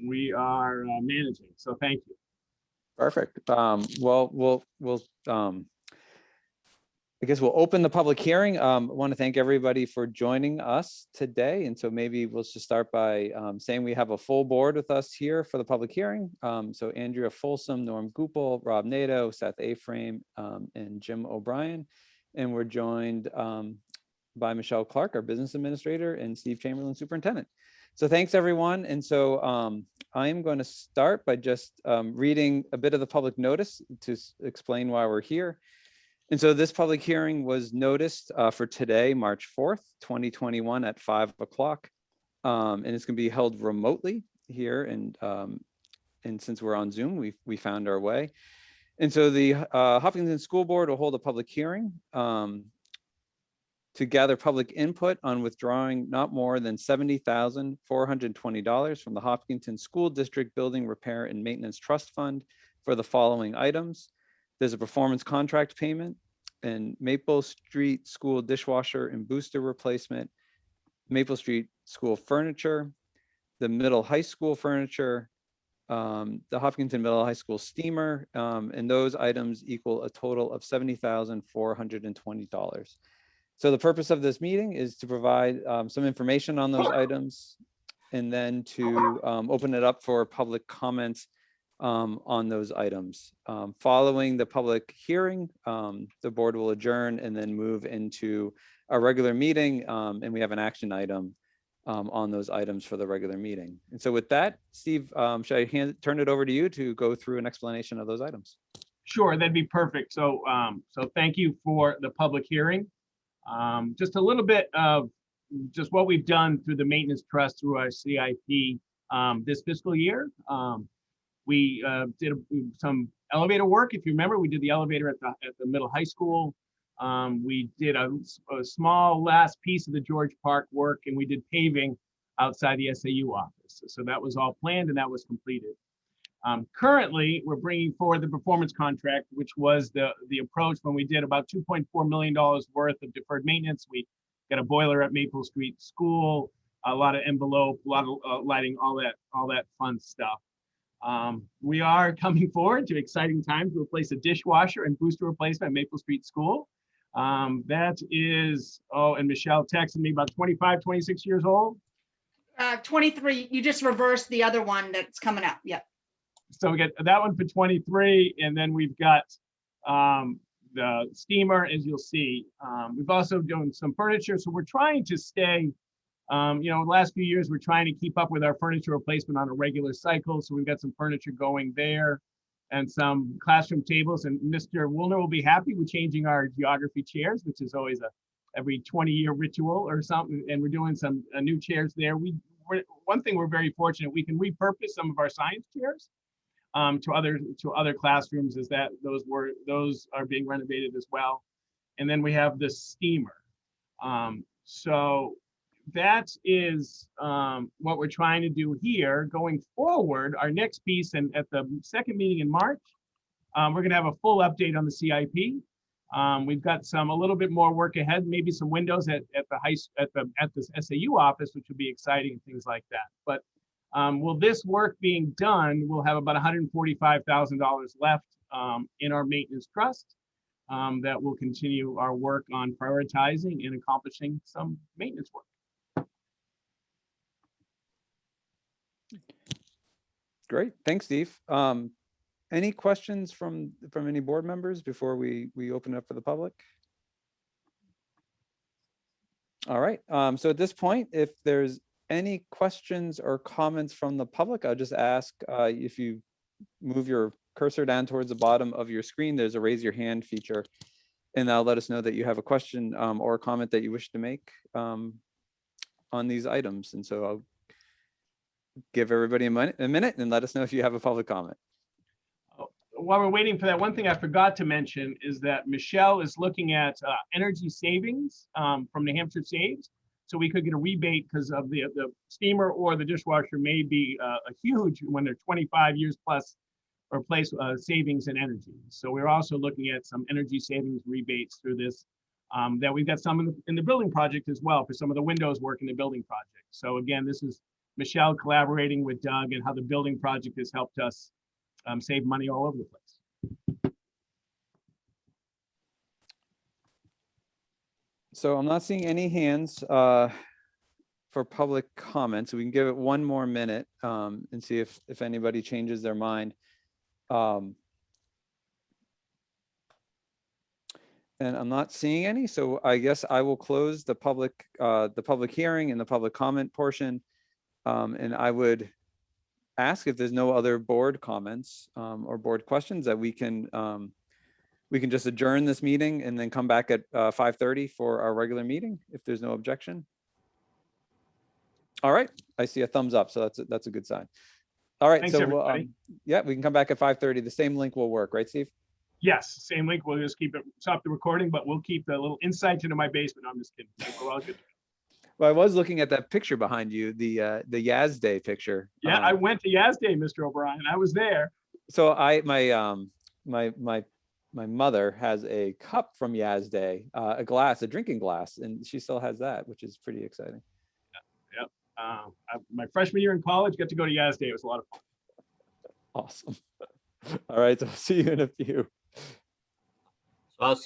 we are managing. So thank you. Perfect. Well, we'll I guess we'll open the public hearing. I want to thank everybody for joining us today. And so maybe we'll just start by saying we have a full board with us here for the public hearing. So Andrea Folsom, Norm Gupel, Rob Nato, Seth Aframe, and Jim O'Brien. And we're joined by Michelle Clark, our business administrator, and Steve Chamberlain, superintendent. So thanks everyone. And so I'm going to start by just reading a bit of the public notice to explain why we're here. And so this public hearing was noticed for today, March 4th, 2021 at 5 o'clock. And it's going to be held remotely here. And since we're on Zoom, we found our way. And so the Hopkinton School Board will hold a public hearing to gather public input on withdrawing not more than $70,420 from the Hopkinton School District Building Repair and Maintenance Trust Fund for the following items. There's a performance contract payment and Maple Street School dishwasher and booster replacement, Maple Street School furniture, the middle high school furniture, the Hopkinton Middle High School steamer, and those items equal a total of $70,420. So the purpose of this meeting is to provide some information on those items and then to open it up for public comments on those items. Following the public hearing, the board will adjourn and then move into a regular meeting, and we have an action item on those items for the regular meeting. And so with that, Steve, should I turn it over to you to go through an explanation of those items? Sure, that'd be perfect. So, so thank you for the public hearing. Just a little bit of just what we've done through the maintenance trust through our CIP this fiscal year. We did some elevator work. If you remember, we did the elevator at the middle high school. We did a small last piece of the George Park work, and we did paving outside the SAU office. So that was all planned and that was completed. Currently, we're bringing forward the performance contract, which was the approach when we did about $2.4 million worth of deferred maintenance. We got a boiler at Maple Street School, a lot of envelope, a lot of lighting, all that fun stuff. We are coming forward to exciting times to replace a dishwasher and booster replacement at Maple Street School. That is, oh, and Michelle texted me, about 25, 26 years old. 23, you just reversed the other one that's coming up, yep. So we got that one for 23, and then we've got the steamer, as you'll see. We've also done some furniture, so we're trying to stay, you know, the last few years, we're trying to keep up with our furniture replacement on a regular cycle. So we've got some furniture going there and some classroom tables. And Mr. Woolner will be happy with changing our geography chairs, which is always every 20-year ritual or something. And we're doing some new chairs there. One thing we're very fortunate, we can repurpose some of our science chairs to other classrooms, is that those are being renovated as well. And then we have the steamer. So that is what we're trying to do here. Going forward, our next piece, and at the second meeting in March, we're going to have a full update on the CIP. We've got a little bit more work ahead, maybe some windows at the SAU office, which would be exciting and things like that. But will this work being done, we'll have about $145,000 left in our maintenance trust that will continue our work on prioritizing and accomplishing some maintenance work. Great, thanks, Steve. Any questions from any board members before we open it up for the public? All right, so at this point, if there's any questions or comments from the public, I'll just ask if you move your cursor down towards the bottom of your screen, there's a raise your hand feature, and that'll let us know that you have a question or a comment that you wish to make on these items. And so I'll give everybody a minute and let us know if you have a public comment. While we're waiting for that, one thing I forgot to mention is that Michelle is looking at energy savings from New Hampshire Saves. So we could get a rebate because of the steamer or the dishwasher may be a huge, when they're 25 years plus, or place savings in energy. So we're also looking at some energy savings rebates through this, that we've got some in the building project as well for some of the windows work in the building project. So again, this is Michelle collaborating with Doug and how the building project has helped us save money all over the place. So I'm not seeing any hands for public comment, so we can give it one more minute and see if anybody changes their mind. And I'm not seeing any, so I guess I will close the public hearing and the public comment portion. And I would ask if there's no other board comments or board questions that we can just adjourn this meeting and then come back at 5:30 for our regular meeting, if there's no objection. All right, I see a thumbs up, so that's a good sign. All right, Thanks, so everybody. yeah, we can come back at 5:30. The same link will work, right, Steve? Yes, same link. We'll just stop the recording, but we'll keep the little insights into my basement. I'm just kidding. We're all good. Well, I was looking at that picture behind you, the Yaz Day picture. Yeah, I went to Yaz Day, Mr. O'Brien. I was there. So my mother has a cup from Yaz Day, a drinking glass, and she still has that, which is pretty exciting. Yep. My freshman year in college, got to go to Yaz Day. It was a lot of fun. Awesome. All right, so see you in a few.